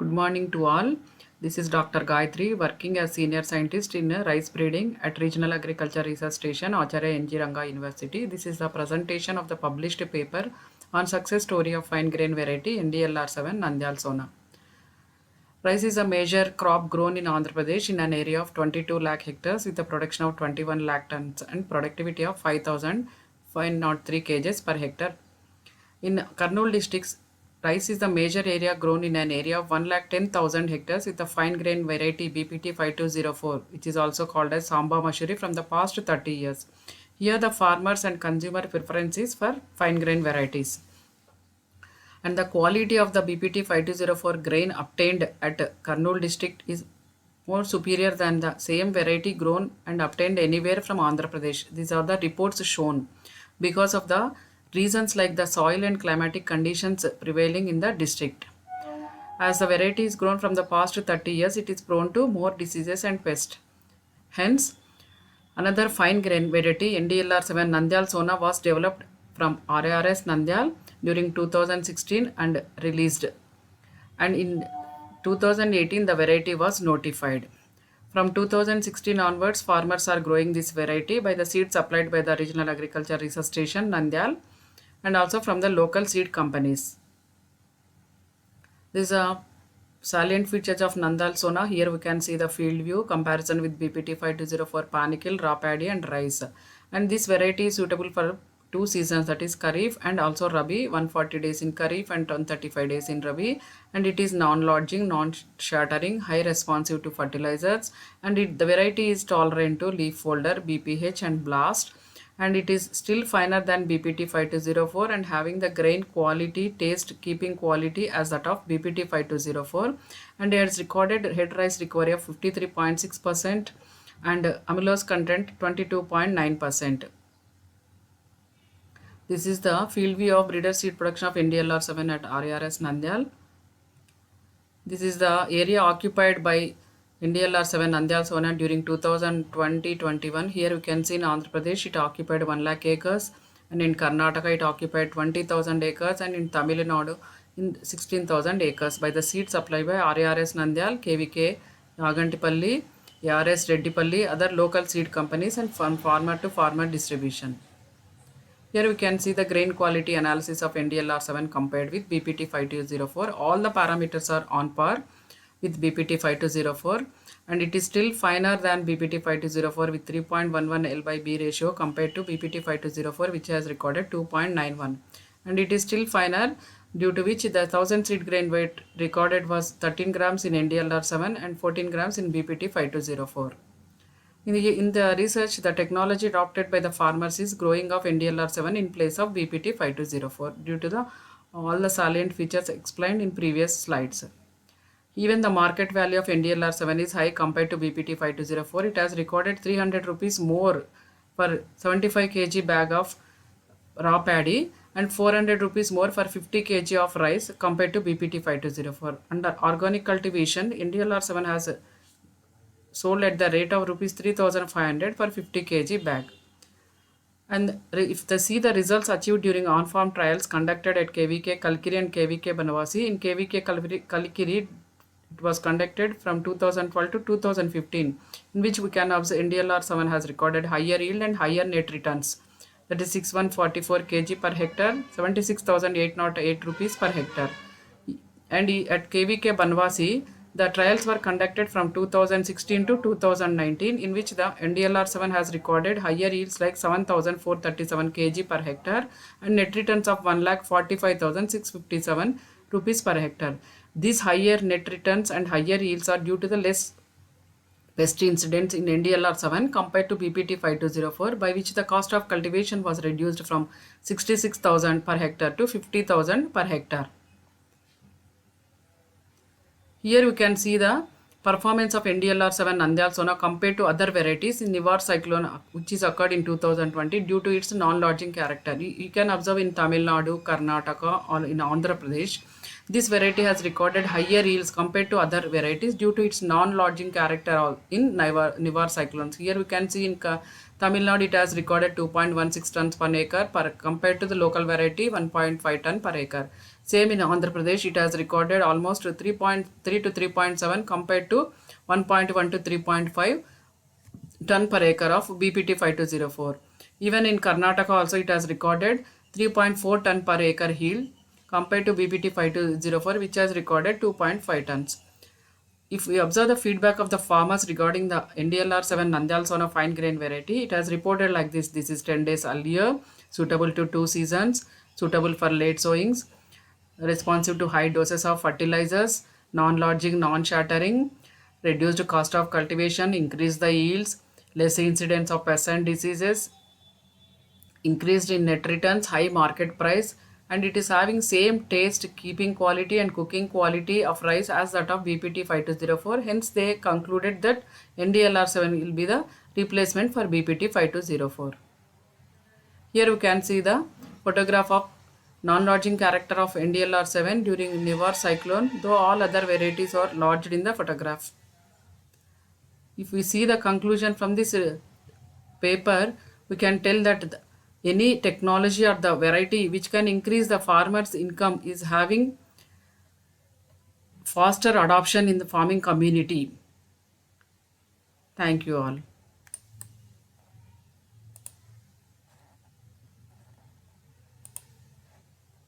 Good morning to all. This is Dr. Gayathri, working as senior scientist in rice breeding at Regional Agriculture Research Station, Acharya N.G. Ranga University. This is the presentation of the published paper on success story of fine grain variety NDLR 7 Nandyal Sona. Rice is a major crop grown in Andhra Pradesh in an area of 22 lakh hectares with a production of 21 lakh tons and productivity of 5,503 kgs per hectare. In Kurnool districts, rice is the major area grown in an area of 1,10,000 hectares with a fine grain variety BPT 5204, which is also called as Samba Mahsuri from the past 30 years. Here the farmers and consumer preference is for fine grain varieties. And the quality of the BPT 5204 grain obtained at Kurnool district is more superior than the same variety grown and obtained anywhere from Andhra Pradesh. These are the reports shown because of the reasons like the soil and climatic conditions prevailing in the district. As the variety is grown from the past 30 years, it is prone to more diseases and pests. Hence, another fine grain variety NDLR 7 Nandyal Sona was developed from RARS Nandyal during 2016 and released. And in 2018, the variety was notified. From 2016 onwards, farmers are growing this variety by the seeds supplied by the Regional Agriculture Research Station, Nandyal, and also from the local seed companies. These are salient features of Nandyal Sona. Here we can see the field view comparison with BPT 5204 Panikil, raw paddy and rice. And this variety is suitable for two seasons, that is Kharif and also Rabi, 140 days in Kharif and 135 days in Rabi, and it is non-lodging, non-shattering, high responsive to fertilizers, and the variety is tolerant to leaf folder, BPH and blast, and it is still finer than BPT 5204 and having the grain quality, taste, keeping quality as that of BPT 5204, and it has recorded head rice recovery of 53.6% and amylose content 22.9%. This is the field view of breeder seed production of NDLR 7 at RARS Nandyal. This is the area occupied by NDLR 7 Nandyal Sona during 2020-21. Here you can see in Andhra Pradesh it occupied 1 lakh acres, and in Karnataka it occupied 20,000 acres, and in Tamil Nadu in 16,000 acres by the seed supply by RARS Nandyal, KVK, Yagantipalli, ARS Reddipalli, other local seed companies, and from farmer to farmer distribution. Here we can see the grain quality analysis of NDLR 7 compared with BPT 5204. All the parameters are on par with BPT 5204, and it is still finer than BPT 5204 with 3.11 L by B ratio compared to BPT 5204, which has recorded 2.91, and it is still finer due to which the 1000 seed grain weight recorded was 13 grams in NDLR 7 and 14 grams in BPT 5204. In the research, the technology adopted by the farmers is growing of NDLR 7 in place of BPT 5204 due to all the salient features explained in previous slides. Even the market value of NDLR 7 is high compared to BPT 5204. It has recorded 300 rupees more for 75 kg bag of raw paddy and 400 rupees more for 50 kg of rice compared to BPT 5204. Under organic cultivation, NDLR 7 has sold at the rate of rupees 3,500 for 50 kg bag. And if they see the results achieved during on-farm trials conducted at KVK Kalkiri and KVK Banavasi, in KVK Kalkiri it was conducted from 2012 to 2015, in which we can observe NDLR 7 has recorded higher yield and higher net returns, that is 6144 kg per hectare, 76,808 rupees per hectare. And at KVK Banvasi, the trials were conducted from 2016 to 2019, in which the NDLR 7 has recorded higher yields like 7,437 kg per hectare and net returns of 1,45,657 rupees per hectare. These higher net returns and higher yields are due to the less pest incidents in NDLR 7 compared to BPT 5204, by which the cost of cultivation was reduced from 66,000 per hectare to 50,000 per hectare. Here you can see the performance of NDLR 7 Nandyal Sona compared to other varieties in Nivar cyclone, which is occurred in 2020 due to its non-lodging character. You can observe in Tamil Nadu, Karnataka or in Andhra Pradesh, this variety has recorded higher yields compared to other varieties due to its non-lodging character in Nivar cyclones. Here we can see in Tamil Nadu it has recorded 2.16 tons per acre compared to the local variety 1.5 ton per acre. Same in Andhra Pradesh, it has recorded almost 3.3 to 3.7 compared to 1.1 to 3.5 ton per acre of BPT 5204. Even in Karnataka also it has recorded 3.4 ton per acre yield compared to BPT 5204 which has recorded 2.5 tons. If we observe the feedback of the farmers regarding the NDLR 7 Nandyal Sona fine grain variety, it has reported like this. This is 10 days earlier, suitable to two seasons, suitable for late sowings, responsive to high doses of fertilizers, non-lodging, non-shattering, reduced cost of cultivation, increase the yields, less incidence of pests and diseases, increased in net returns, high market price, and it is having same taste, keeping quality and cooking quality of rice as that of BPT 5204. Hence, they concluded that NDLR 7 will be the replacement for BPT 5204. Here you can see the photograph of non-lodging character of NDLR 7 during Nivar cyclone, though all other varieties are lodged in the photograph. If we see the conclusion from this paper, we can tell that any technology or the variety which can increase the farmer's income is having faster adoption in the farming community. Thank you all.